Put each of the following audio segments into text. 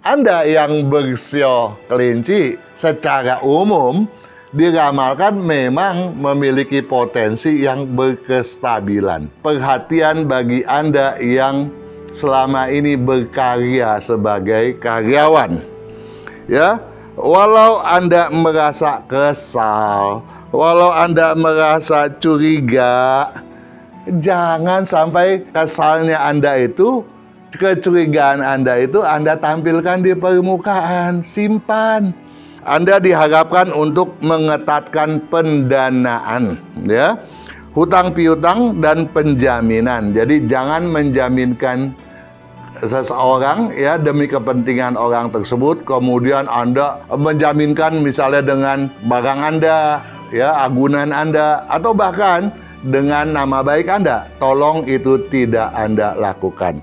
Anda yang bersio kelinci secara umum diramalkan memang memiliki potensi yang berkestabilan. Perhatian bagi Anda yang selama ini berkarya sebagai karyawan. Ya, walau Anda merasa kesal, walau Anda merasa curiga, jangan sampai kesalnya Anda itu, kecurigaan Anda itu Anda tampilkan di permukaan. Simpan. Anda diharapkan untuk mengetatkan pendanaan, ya, hutang piutang dan penjaminan. Jadi jangan menjaminkan seseorang ya demi kepentingan orang tersebut, kemudian Anda menjaminkan misalnya dengan barang Anda, ya, agunan Anda, atau bahkan dengan nama baik Anda. Tolong itu tidak Anda lakukan.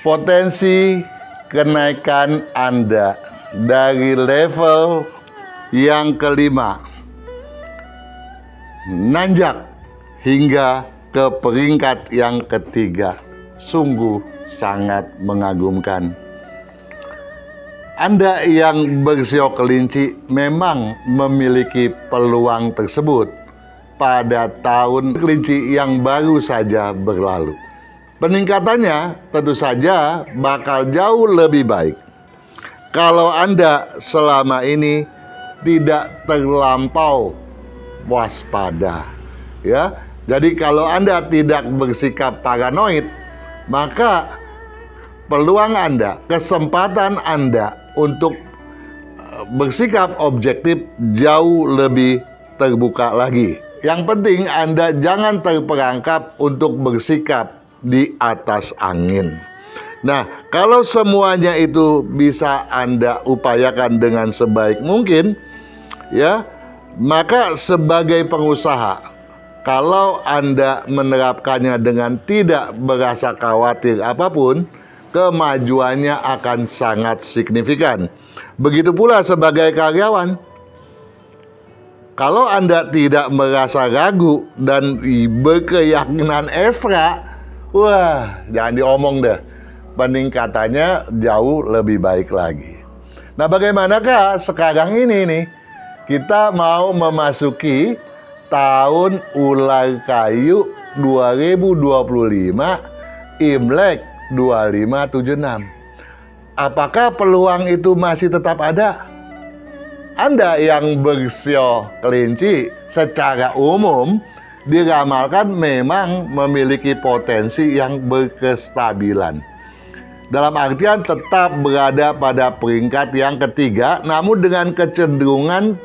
Potensi kenaikan Anda dari level yang kelima nanjak hingga ke peringkat yang ketiga. Sungguh sangat mengagumkan. Anda yang bersio kelinci memang memiliki peluang tersebut pada tahun kelinci yang baru saja berlalu. Peningkatannya tentu saja bakal jauh lebih baik kalau Anda selama ini tidak terlampau waspada, ya. Jadi kalau Anda tidak bersikap paranoid, maka peluang Anda, kesempatan Anda untuk bersikap objektif jauh lebih terbuka lagi. Yang penting Anda jangan terperangkap untuk bersikap di atas angin. Nah, kalau semuanya itu bisa Anda upayakan dengan sebaik mungkin, ya, maka sebagai pengusaha, kalau Anda menerapkannya dengan tidak merasa khawatir apapun, kemajuannya akan sangat signifikan. Begitu pula sebagai karyawan. Kalau Anda tidak merasa ragu dan berkeyakinan ekstra, wah, jangan diomong deh. Peningkatannya jauh lebih baik lagi. Nah, bagaimanakah sekarang ini nih? Kita mau memasuki tahun ular kayu 2025, Imlek 2576. Apakah peluang itu masih tetap ada? Anda yang bersio kelinci secara umum diramalkan memang memiliki potensi yang berkestabilan. Dalam artian tetap berada pada peringkat yang ketiga, namun dengan kecenderungan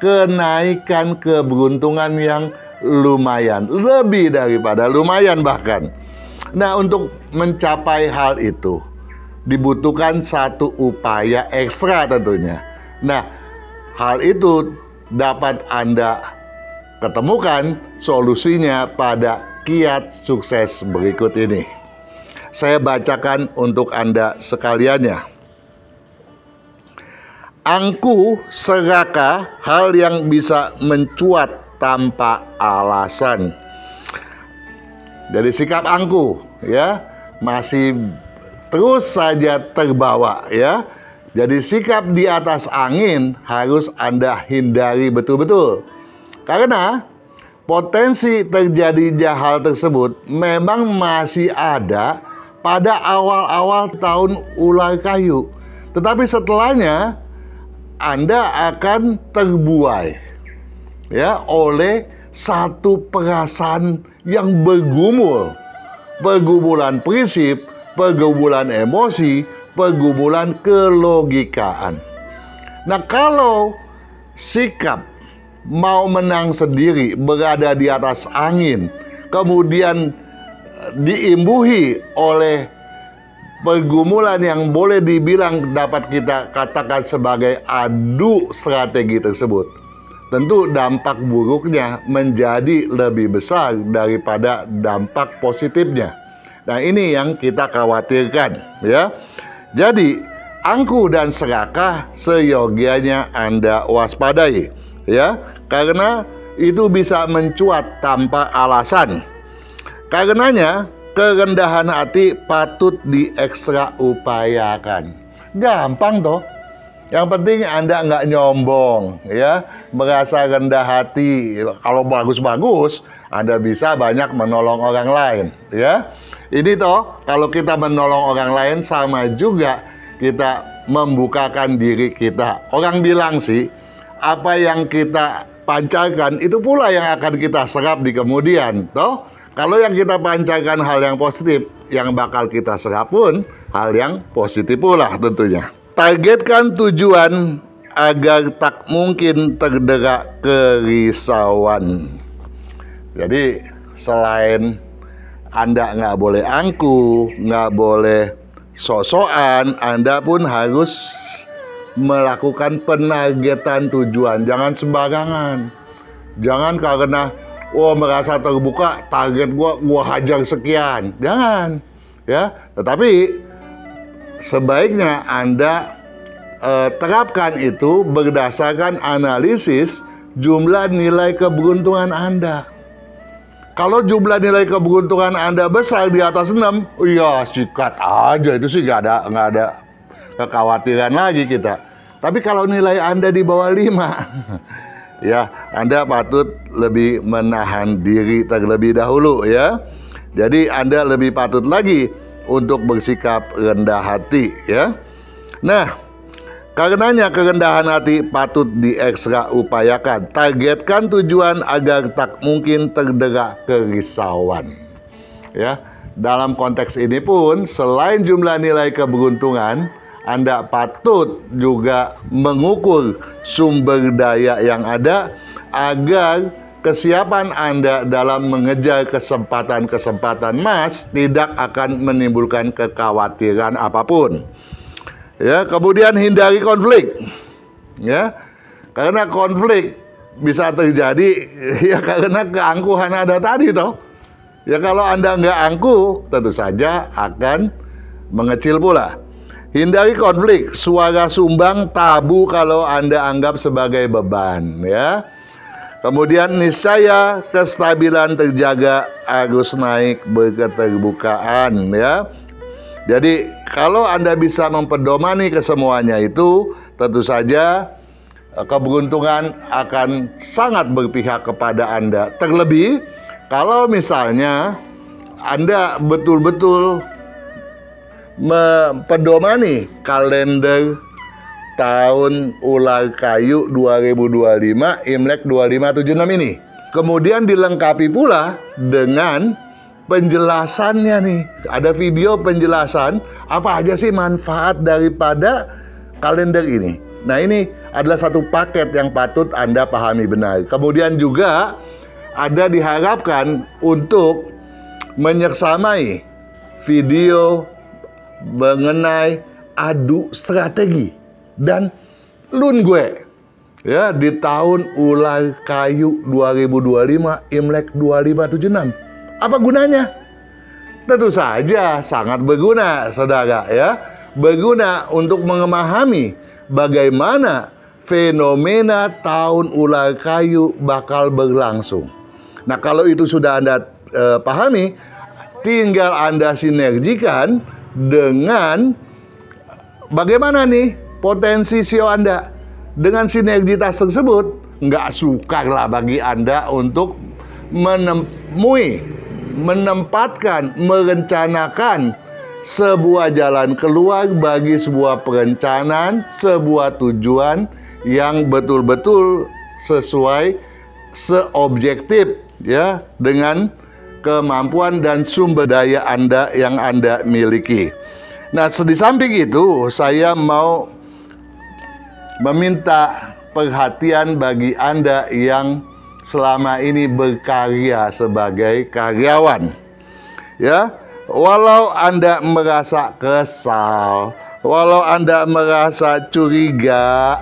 kenaikan keberuntungan yang lumayan, lebih daripada lumayan bahkan. Nah, untuk mencapai hal itu dibutuhkan satu upaya ekstra tentunya. Nah, hal itu dapat Anda ketemukan solusinya pada kiat sukses berikut ini. Saya bacakan untuk Anda sekaliannya. Angkuh, serakah, hal yang bisa mencuat tanpa alasan. Jadi sikap angkuh, ya, masih terus saja terbawa, ya. Jadi sikap di atas angin harus Anda hindari betul-betul. Karena potensi terjadinya hal tersebut memang masih ada pada awal-awal tahun ular kayu. Tetapi setelahnya Anda akan terbuai, ya, oleh satu perasaan yang bergumul. Pergumulan prinsip, pergumulan emosi, pergumulan kelogikaan. Nah, kalau sikap mau menang sendiri, berada di atas angin, kemudian diimbuhi oleh pergumulan yang boleh dibilang dapat kita katakan sebagai adu strategi tersebut, tentu dampak buruknya menjadi lebih besar daripada dampak positifnya. Nah, ini yang kita khawatirkan, ya. Jadi, angkuh dan serakah seyogianya Anda waspadai, ya. Karena itu bisa mencuat tanpa alasan. Karenanya, kerendahan hati patut diekstra upayakan. Gampang toh. Yang penting Anda nggak nyombong, ya, merasa rendah hati. Kalau bagus-bagus, Anda bisa banyak menolong orang lain, ya. Ini toh, kalau kita menolong orang lain sama juga kita membukakan diri kita. Orang bilang sih, apa yang kita pancarkan itu pula yang akan kita serap di kemudian, toh. Kalau yang kita pancarkan hal yang positif, yang bakal kita serap pun hal yang positif pula tentunya. Targetkan tujuan agar tak mungkin terderak kerisauan. Jadi selain Anda nggak boleh angkuh, nggak boleh sok-sokan, Anda pun harus melakukan penargetan tujuan. Jangan sembarangan. Jangan karena merasa terbuka, target gua hajar sekian. Jangan, ya. Tetapi sebaiknya Anda terapkan itu berdasarkan analisis jumlah nilai keberuntungan Anda. Kalau jumlah nilai keberuntungan Anda besar di atas 6, iya sikat aja, itu sih nggak ada kekhawatiran lagi kita. Tapi kalau nilai Anda di bawah 5, ya Anda patut lebih menahan diri terlebih dahulu, ya. Jadi Anda lebih patut lagi untuk bersikap rendah hati, ya. Nah, karenanya kerendahan hati patut diekstra upayakan. Targetkan tujuan agar tak mungkin terderak kerisauan. Ya, dalam konteks ini pun selain jumlah nilai keberuntungan, Anda patut juga mengukur sumber daya yang ada agar kesiapan Anda dalam mengejar kesempatan-kesempatan emas tidak akan menimbulkan kekhawatiran apapun. Ya, kemudian hindari konflik. Ya. Karena konflik bisa terjadi ya karena keangkuhan Anda tadi toh. Ya kalau Anda nggak angkuh, tentu saja akan mengecil pula. Hindari konflik, suara sumbang tabu kalau Anda anggap sebagai beban, ya. Kemudian niscaya kestabilan terjaga, arus naik berketerbukaan, ya. Jadi kalau Anda bisa mempedomani kesemuanya itu, tentu saja keberuntungan akan sangat berpihak kepada Anda. Terlebih kalau misalnya Anda betul-betul mempedomani kalender tahun ular kayu 2025 Imlek 2576 ini. Kemudian dilengkapi pula dengan penjelasannya nih. Ada video penjelasan apa aja sih manfaat daripada kalender ini. Nah, ini adalah satu paket yang patut Anda pahami benar. Kemudian juga ada diharapkan untuk menyersamai video mengenai adu strategi dan lun gue, ya, di tahun ular kayu 2025 Imlek 2576. Apa gunanya? Tentu saja sangat berguna, saudara, ya. Berguna untuk memahami bagaimana fenomena tahun ular kayu bakal berlangsung. Nah, kalau itu sudah Anda pahami, tinggal Anda sinergikan dengan bagaimana nih potensi sio Anda. Dengan sinergitas tersebut, nggak sukar lah bagi Anda untuk menempatkan, merencanakan sebuah jalan keluar bagi sebuah perencanaan, sebuah tujuan yang betul-betul sesuai, seobjektif, ya, dengan kemampuan dan sumber daya Anda yang Anda miliki. Nah, di samping itu, saya mau meminta perhatian bagi Anda yang selama ini berkarya sebagai karyawan. Ya, walau Anda merasa kesal, walau Anda merasa curiga,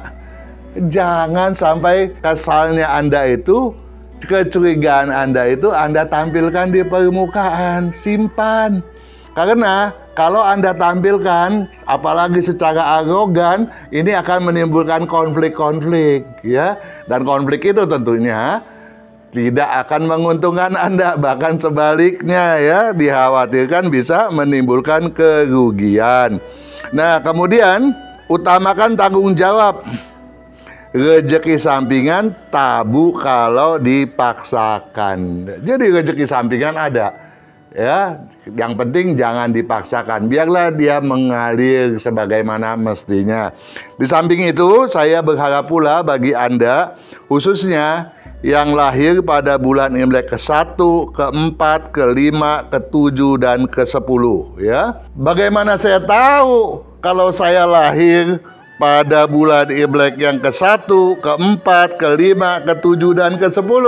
jangan sampai kesalnya Anda itu, kecurigaan Anda itu Anda tampilkan di permukaan. Simpan. Karena kalau Anda tampilkan, apalagi secara arogan, ini akan menimbulkan konflik-konflik, ya. Dan konflik itu tentunya tidak akan menguntungkan Anda, bahkan sebaliknya ya, dikhawatirkan bisa menimbulkan kerugian. Nah, kemudian utamakan tanggung jawab. Rezeki sampingan tabu kalau dipaksakan. Jadi rezeki sampingan ada, ya. Yang penting jangan dipaksakan. Biarlah dia mengalir sebagaimana mestinya. Di samping itu, saya berharap pula bagi Anda, khususnya yang lahir pada bulan Imlek ke-1, ke-4, ke-5, ke-7, dan ke-10, ya. Bagaimana saya tahu kalau saya lahir pada bulan Imlek yang ke-1, ke-4, ke-5, ke-7, dan ke-10?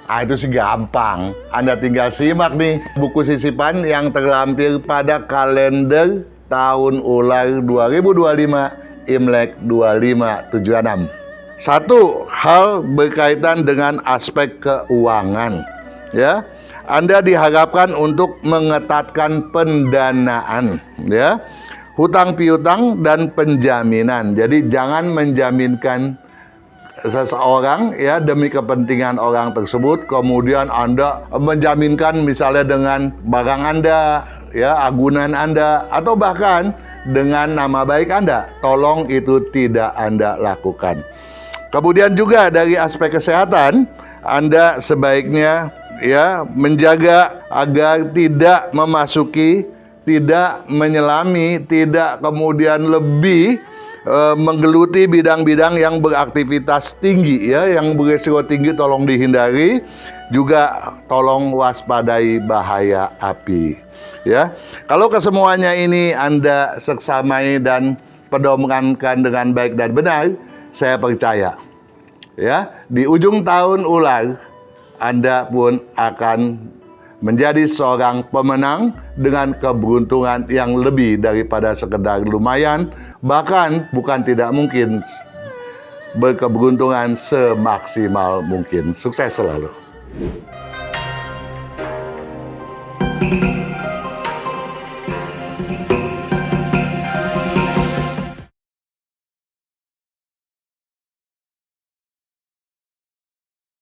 Ah, itu sih gampang. Anda tinggal simak nih buku sisipan yang terlampir pada kalender tahun ular 2025 Imlek 2576. Satu hal berkaitan dengan aspek keuangan, ya. Anda diharapkan untuk mengetatkan pendanaan, ya, hutang piutang dan penjaminan. Jadi jangan menjaminkan seseorang ya demi kepentingan orang tersebut, kemudian Anda menjaminkan misalnya dengan barang Anda, ya, agunan Anda, atau bahkan dengan nama baik Anda. Tolong itu tidak Anda lakukan. Kemudian juga dari aspek kesehatan, Anda sebaiknya ya menjaga agar tidak memasuki, tidak menyelami, tidak kemudian lebih menggeluti bidang-bidang yang beraktivitas tinggi, ya, yang beresiko tinggi tolong dihindari. Juga tolong waspadai bahaya api, ya. Kalau kesemuanya ini Anda seksamai dan pedomkankan dengan baik dan benar, saya percaya, ya, di ujung tahun ular Anda pun akan menjadi seorang pemenang dengan keberuntungan yang lebih daripada sekedar lumayan, bahkan bukan tidak mungkin berkeberuntungan semaksimal mungkin. Sukses selalu.